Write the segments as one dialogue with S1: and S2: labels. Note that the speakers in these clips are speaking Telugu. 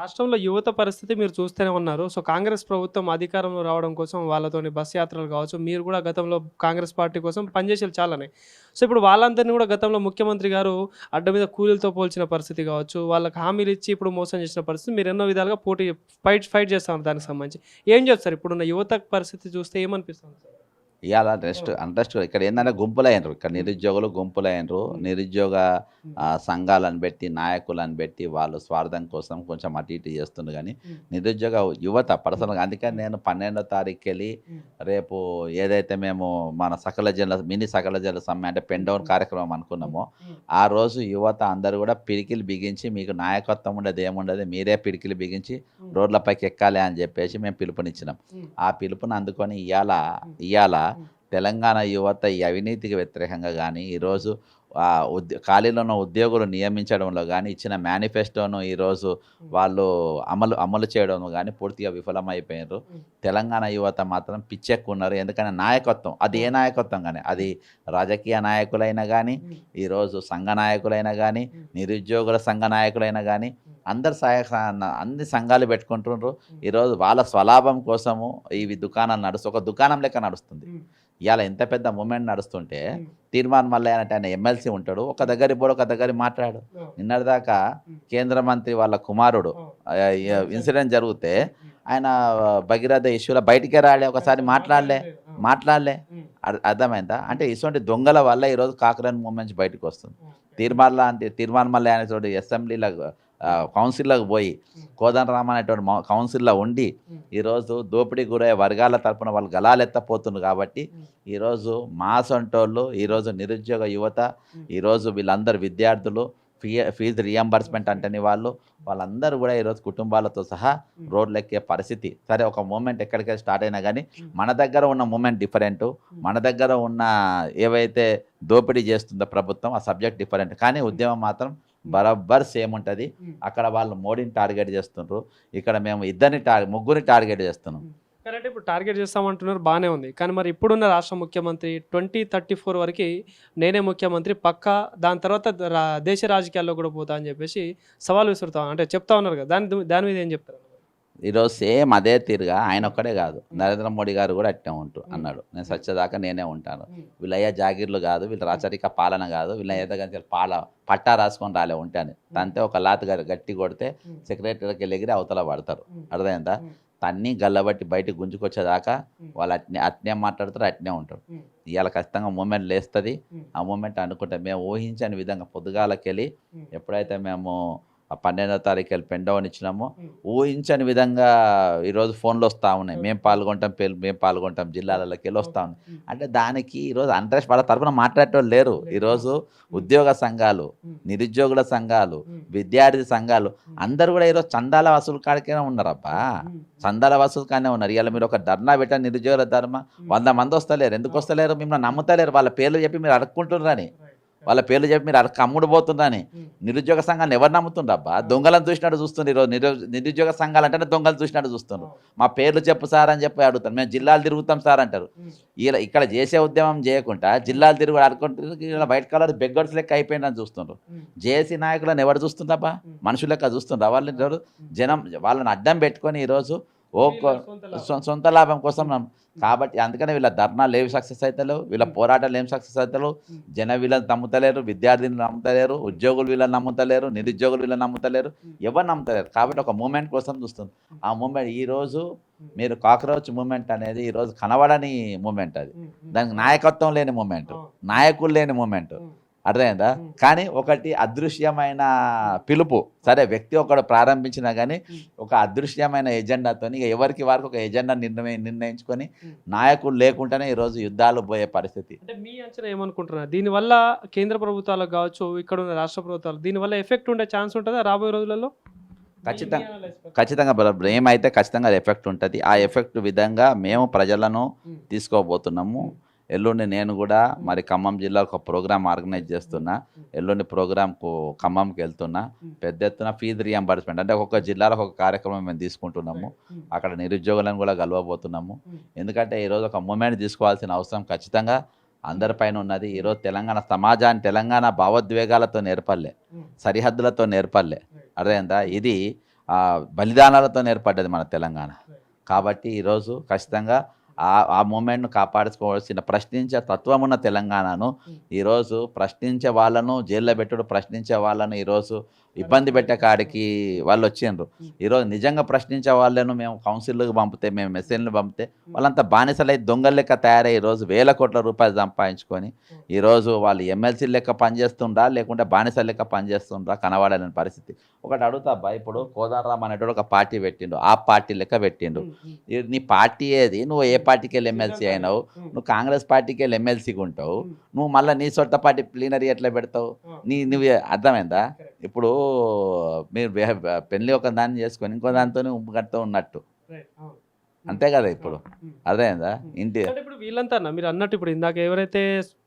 S1: రాష్ట్రంలో యువత పరిస్థితి మీరు చూస్తూనే ఉన్నారు. సో, కాంగ్రెస్ ప్రభుత్వం అధికారంలో రావడం కోసం వాళ్ళతోని బస్ యాత్రలు కావచ్చు, మీరు కూడా గతంలో కాంగ్రెస్ పార్టీ కోసం పనిచేసేవి చాలానే. సో, ఇప్పుడు వాళ్ళందరినీ కూడా గతంలో ముఖ్యమంత్రి గారు అడ్డ మీద కూలీలతో పోల్చిన పరిస్థితి కావచ్చు, వాళ్ళకి హామీలు ఇచ్చి ఇప్పుడు మోసం చేసిన పరిస్థితి మీరు ఎన్నో విధాలుగా ఫైట్ చేస్తా ఉన్నారు దానికి సంబంధించి. ఏం చెప్తారు ఇప్పుడున్న యువత పరిస్థితి చూస్తే ఏమనిపిస్తుంది సార్?
S2: ఇవాళ అంట్రెస్ట్ ఇక్కడ ఏంటంటే గుంపులైనరు. ఇక్కడ నిరుద్యోగులు గుంపులైనరు. నిరుద్యోగ సంఘాలను పెట్టి నాయకులను పెట్టి వాళ్ళు స్వార్థం కోసం కొంచెం అటు ఇటు చేస్తుండ్రు. కానీ నిరుద్యోగ యువత పర్సనల్గా అందుకని నేను 12వ తారీఖుకి వెళ్ళి రేపు ఏదైతే మేము మన సకల జనుల మినీ సకల జనుల సమ్మె అంటే పెన్ డౌన్ కార్యక్రమం అనుకున్నామో ఆ రోజు యువత అందరూ కూడా పిడికిలు బిగించి మీకు నాయకత్వం ఉండదు ఏముండదు మీరే పిడికిలు బిగించి రోడ్లపైకి ఎక్కాలి అని చెప్పేసి మేము పిలుపునిచ్చినాం. ఆ పిలుపుని అందుకొని ఇవాళ తెలంగాణ యువత ఈ అవినీతికి వ్యతిరేకంగా కానీ ఈరోజు ఖాళీలో ఉన్న ఉద్యోగులు నియమించడంలో కానీ ఇచ్చిన మేనిఫెస్టోను ఈరోజు వాళ్ళు అమలు చేయడం కానీ పూర్తిగా విఫలమైపోయారు. తెలంగాణ యువత మాత్రం పిచ్చెక్కున్నారు. ఎందుకంటే నాయకత్వం అది ఏ నాయకత్వం కానీ అది రాజకీయ నాయకులైనా కానీ ఈరోజు సంఘ నాయకులైనా కానీ నిరుద్యోగుల సంఘ నాయకులైనా కానీ అన్ని సంఘాలు పెట్టుకుంటున్నారు. ఈరోజు వాళ్ళ స్వలాభం కోసము ఇవి దుకాణాలు ఒక దుకాణం లెక్క నడుస్తుంది. ఇవాళ ఎంత పెద్ద మూమెంట్ నడుస్తుంటే తీర్మాన్ మల్లయ్య అంటే ఆయన ఎమ్మెల్సీ ఉంటాడు, ఒక దగ్గర పోడు ఒక దగ్గర మాట్లాడు. నిన్నటిదాకా కేంద్ర మంత్రి వాళ్ళ కుమారుడు ఇన్సిడెంట్ జరిగితే ఆయన భగీరథ ఇష్యూలో బయటికే రాలే, ఒకసారి మాట్లాడలే. అర్థమైందా? అంటే ఇటువంటి దొంగల వల్ల ఈరోజు కాకరన్ మూమెంట్స్ బయటకు వస్తుంది. తీర్మాన్ మల్లయ్య అనేటువంటి అసెంబ్లీలో కౌన్సిల్లోకి పోయి కోదండరామ్ అనేటువంటి కౌన్సిల్లో ఉండి ఈరోజు దోపిడీ గురయ్యే వర్గాల తరపున వాళ్ళు గలాలెత్తపోతున్నారు. కాబట్టి ఈరోజు మాసంటోళ్ళు ఈరోజు నిరుద్యోగ యువత ఈరోజు వీళ్ళందరూ విద్యార్థులు ఫీజు రియంబర్స్మెంట్ అంటేనే వాళ్ళందరూ కూడా ఈరోజు కుటుంబాలతో సహా రోడ్లు ఎక్కే పరిస్థితి. సరే ఒక మూమెంట్ ఎక్కడికైనా స్టార్ట్ అయినా కానీ మన దగ్గర ఉన్న మూమెంట్ డిఫరెంటు, మన దగ్గర ఉన్న ఏవైతే దోపిడీ చేస్తుందో ప్రభుత్వం ఆ సబ్జెక్ట్ డిఫరెంట్. కానీ ఉద్యమం మాత్రం బరాబర్ సేమ్ ఉంటుంది. అక్కడ వాళ్ళు మోడీని టార్గెట్ చేస్తుండ్రు, ఇక్కడ మేము ముగ్గురిని టార్గెట్ చేస్తున్నాం.
S1: కరెక్ట్. ఇప్పుడు టార్గెట్ చేస్తామంటున్నారు, బాగానే ఉంది. కానీ మరి ఇప్పుడున్న రాష్ట్ర ముఖ్యమంత్రి 2034 వరకు నేనే ముఖ్యమంత్రి పక్కా, దాని తర్వాత దేశ రాజకీయాల్లో కూడా పోతా అని చెప్పేసి సవాల్ విసురుతా అంటే చెప్తా ఉన్నారు కదా, దాని మీద ఏం చెప్తారు?
S2: ఈరోజు సేమ్ అదే తీరుగా ఆయన ఒక్కడే కాదు, నరేంద్ర మోడీ గారు కూడా అట్టే అన్నాడు, నేను సచ్చేదాకా నేనే ఉంటాను, వీళ్ళయ్యా జాగీర్లు కాదు, వీళ్ళ రాచరిక పాలన కాదు, వీళ్ళ ఏదైనా పట్టా రాసుకొని రాలే ఉంటాను తంతే ఒక లాత్ గట్టి కొడితే సెక్రటరీకి వెళ్ళి అవతల పడతారు. అర్థమైందా? తన్ని గల్లబట్టి బయటకు గుంజుకొచ్చేదాకా వాళ్ళు అట్నే మాట్లాడతారు, అట్నే ఉంటారు. ఇవాళ ఖచ్చితంగా మూమెంట్ లేస్తుంది. ఆ మూమెంట్ అనుకుంటే మేము ఊహించని విధంగా పొద్దుగాలకెళ్ళి ఎప్పుడైతే మేము 12వ తారీఖు వెళ్ళి పెన్ డౌన్ ఇచ్చినామో ఊహించని విధంగా ఈరోజు ఫోన్లు వస్తూ ఉన్నాయి, మేము పాల్గొంటాం జిల్లాలకి వెళ్ళి వస్తూ ఉన్నాయి. అంటే దానికి ఈరోజు అంతరేష్ వాళ్ళ తరఫున మాట్లాడేటోళ్ళు లేరు. ఈరోజు ఉద్యోగ సంఘాలు, నిరుద్యోగుల సంఘాలు, విద్యార్థి సంఘాలు అందరూ కూడా ఈరోజు చందాల వసూలు కాడికైనా ఉన్నారబ్బా, చందాల వసూలు కానీ ఉన్నారు. ఇవాళ మీరు ఒక ధర్నా పెట్టండి, నిరుద్యోగుల ధర్నా 100 మంది వస్తలేరు. ఎందుకు వస్తలేరు? మిమ్మల్ని నమ్ముతలేరు. వాళ్ళ పేర్లు చెప్పి మీరు అడుక్కుంటున్నారని, మీరు అమ్ముడు పోతుందని. నిరుద్యోగ సంఘాన్ని ఎవరు నమ్ముతుండ్రబ్బా? దొంగలను చూసినట్టు చూస్తుంది. ఈరోజు నిరుద్యోగ సంఘాలు అంటేనే దొంగలు చూసినట్టు చూస్తున్నారు. మా పేర్లు చెప్పు సార్ అని చెప్పి అడుగుతారు. మేము జిల్లాలు తిరుగుతాం సార్ అంటారు. ఇక్కడ చేసే ఉద్యమం చేయకుండా జిల్లాలు తిరుగు అనుకుంటారు. వైట్ కలర్ బెగ్గర్స్ లెక్క అయిపోయిందని చూస్తుండ్రు. జేఏసీ నాయకులను ఎవరు చూస్తుండ్రబ్బా? మనుషులు లెక్క చూస్తుండ్రు. వాళ్ళు జనం వాళ్ళని అడ్డం పెట్టుకొని ఈరోజు సొంత లాభం కోసం. కాబట్టి అందుకనే వీళ్ళ ధర్నాలు ఏవి సక్సెస్ అవుతలేవు, వీళ్ళ పోరాటాలు ఏం సక్సెస్ అవుతలేవు. జనం వీళ్ళని నమ్ముతలేరు, విద్యార్థులు నమ్ముతలేరు, ఉద్యోగులు వీళ్ళని నమ్ముతలేరు, నిరుద్యోగులు వీళ్ళని నమ్ముతలేరు, ఎవరు నమ్ముతలేరు. కాబట్టి ఒక మూమెంట్ కోసం చూస్తుంది. ఆ మూమెంట్ ఈరోజు మీరు కాక్రోచ్ మూమెంట్ అనేది ఈరోజు కనబడని మూమెంట్. అది దానికి నాయకత్వం లేని మూమెంట్, నాయకులు లేని మూమెంట్. అర్థమైందా? కానీ ఒకటి అదృశ్యమైన పిలుపు. సరే వ్యక్తి ఒకడు ప్రారంభించినా కానీ ఒక అదృశ్యమైన ఎజెండాతో ఎవరికి వారికి ఒక ఎజెండా నిర్ణయించుకొని నాయకులు లేకుండానే ఈరోజు యుద్ధాలు పోయే పరిస్థితి.
S1: అంటే మీ అంచనా ఏమనుకుంటున్నారు? దీనివల్ల కేంద్ర ప్రభుత్వాలకు కావచ్చు, ఇక్కడ ఉన్న రాష్ట్ర ప్రభుత్వాలు దీనివల్ల ఎఫెక్ట్ ఉండే ఛాన్స్ ఉంటుందా రాబోయే రోజులలో?
S2: ఖచ్చితంగా ఏమైతే ఖచ్చితంగా ఎఫెక్ట్ ఉంటుంది. ఆ ఎఫెక్ట్ విధంగా మేము ప్రజలను తీసుకోబోతున్నాము. ఎల్లుండి నేను కూడా మరి ఖమ్మం జిల్లాలో ఒక ప్రోగ్రామ్ ఆర్గనైజ్ చేస్తున్నా. ఎల్లుండి ప్రోగ్రామ్కు ఖమ్మంకి వెళ్తున్నా. పెద్ద ఎత్తున ఫీజు రియంబర్స్మెంట్ అంటే ఒక్కొక్క జిల్లాలో ఒక కార్యక్రమం మేము తీసుకుంటున్నాము. అక్కడ నిరుద్యోగులను కూడా కలవబోతున్నాము. ఎందుకంటే ఈరోజు ఒక మూమెంట్ తీసుకోవాల్సిన అవసరం ఖచ్చితంగా అందరిపైన ఉన్నది. ఈరోజు తెలంగాణ సమాజాన్ని తెలంగాణ భావోద్వేగాలతో నేర్పల్లే, సరిహద్దులతో నేర్పల్లే. అర్థమైందా? ఇది బలిదానాలతో ఏర్పడ్డది మన తెలంగాణ. కాబట్టి ఈరోజు ఖచ్చితంగా ఆ మూమెంట్ను కాపాడుకోవాల్సిన ప్రశ్నించే తత్వం ఉన్న తెలంగాణను ఈరోజు ప్రశ్నించే వాళ్ళను జైల్లో పెట్టుడు, ప్రశ్నించే వాళ్ళను ఈరోజు ఇబ్బంది పెట్టే కాడికి వాళ్ళు వచ్చిండ్రు. ఈరోజు నిజంగా ప్రశ్నించే వాళ్ళను మేము కౌన్సిల్కి పంపితే, మేము మెసేజ్లు పంపితే వాళ్ళంతా బానిసలై దొంగల లెక్క తయారై ఈరోజు వేల కోట్ల రూపాయలు సంపాదించుకొని ఈరోజు వాళ్ళు ఎమ్మెల్సీ లెక్క పనిచేస్తుండ్రా లేకుంటే బానిస లెక్క పనిచేస్తుండ్రా కనబడలేని పరిస్థితి. ఒకటి అడుగుతా అబ్బా, ఇప్పుడు కోదండరామ్ అనేటోడు ఒక పార్టీ పెట్టిండు, ఆ పార్టీ లెక్క పెట్టిండు. నీ పార్టీ ఏది? నువ్వు ఏ పార్టీకి వెళ్ళి ఎమ్మెల్సీ అయినావు? నువ్వు కాంగ్రెస్ పార్టీకి వెళ్ళి ఎమ్మెల్సీకి ఉంటావు. నువ్వు మళ్ళీ నీ సొంత పార్టీ ప్లీనరీ ఎట్లా పెడతావు? నువ్వు అర్థమైందా? ఇప్పుడు మీరు పెళ్ళి ఒక దాన్ని చేసుకొని ఇంకో దాంతో ఉప్పు కడుతూ ఉన్నట్టు అంతే కదా. ఇప్పుడు అర్థమైందా? ఇంటి
S1: అంటే ఇప్పుడు వీళ్ళంతా అన్న మీరు అన్నట్టు ఇప్పుడు ఇందాక ఎవరైతే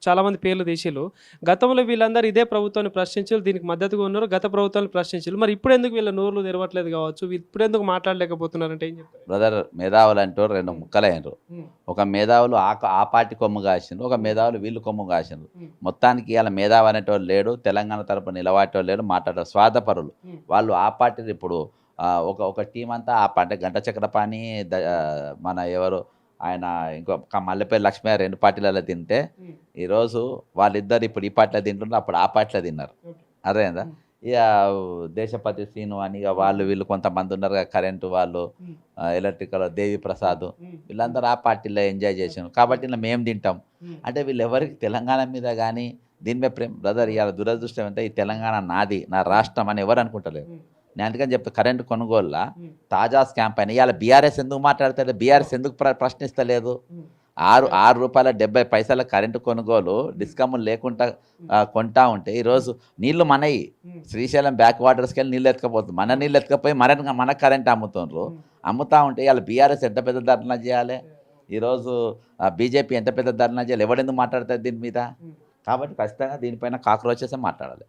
S1: చాలా మంది పేర్లు తీసిళ్ళు, గతంలో వీళ్ళందరూ ఇదే ప్రభుత్వాన్ని ప్రశ్నించారు, దీనికి మద్దతుగా ఉన్నారు, గత ప్రభుత్వాన్ని ప్రశ్నించారు. మరి ఇప్పుడు ఎందుకు వీళ్ళ నోర్లు తెరవట్లేదు కావచ్చు, ఇప్పుడు ఎందుకు మాట్లాడలేకపోతున్నారంటే ఏం చెప్తారు?
S2: బ్రదర్, మేధావులు అంటూ రెండు ముక్కలైనరు. ఒక మేధావులు ఆ పార్టీ కొమ్ము కాసిండ్రు, ఒక మేధావులు వీళ్ళు కొమ్ము కాసిండ్రు. మొత్తానికి ఇలా మేధావి అనేటోళ్ళు లేడు, తెలంగాణ తరపున నిలబడేటోళ్ళు లేడు, మాట్లాడారు స్వార్థపరులు వాళ్ళు. ఆ పార్టీ ఇప్పుడు ఒక టీం అంతా ఆ అంటే గంట చక్రపాణి, మన ఎవరు ఆయన ఇంకొక మల్లెపల్లి లక్ష్మి రెండు పార్టీలలో తింటే ఈరోజు వాళ్ళిద్దరు ఇప్పుడు ఈ పార్టీలో తింటున్నారు, అప్పుడు ఆ పార్టీలో తిన్నారు. అదేందా? ఇక దేశపతి శ్రీను అని ఇక వాళ్ళు వీళ్ళు కొంతమంది ఉన్నారు కదా, కరెంటు వాళ్ళు, ఎలక్ట్రికల్ దేవి ప్రసాద్, వీళ్ళందరూ ఆ పార్టీలో ఎంజాయ్ చేసాను కాబట్టి ఇలా మేము తింటాం. అంటే వీళ్ళు ఎవరికి తెలంగాణ మీద కానీ దీని మీద ప్రేమ బ్రదర్. ఇవాళ దురదృష్టం అంటే ఈ తెలంగాణ నాది, నా రాష్ట్రం అని ఎవరు అనుకుంటలేరు. నేను అందుకని చెప్తా, కరెంటు కొనుగోళ్ళ తాజా స్కామ్ పైన ఇవాళ బీఆర్ఎస్ ఎందుకు మాట్లాడతాడు? బీఆర్ఎస్ ఎందుకు ప్రశ్నిస్తలేదు? 6 రూపాయల 70 పైసల కరెంటు కొనుగోలు డిస్కమ్లు లేకుండా కొంటా ఉంటే ఈరోజు నీళ్లు మనయి శ్రీశైలం బ్యాక్ వాటర్స్కి వెళ్ళి నీళ్ళు ఎత్తుకపోతుంది, మన నీళ్ళు ఎత్తుకపోయి మన కరెంట్ అమ్ముతుండ్రు. అమ్ముతా ఉంటే ఇవాళ బీఆర్ఎస్ ఎంత పెద్ద ధర్నా చేయాలి, ఈరోజు బీజేపీ ఎంత పెద్ద ధర్నా చేయాలి, ఎవడెందుకు మాట్లాడతారు దీని మీద? కాబట్టి ఖచ్చితంగా దీనిపైన కాక్రోచెస్ మాట్లాడాలి.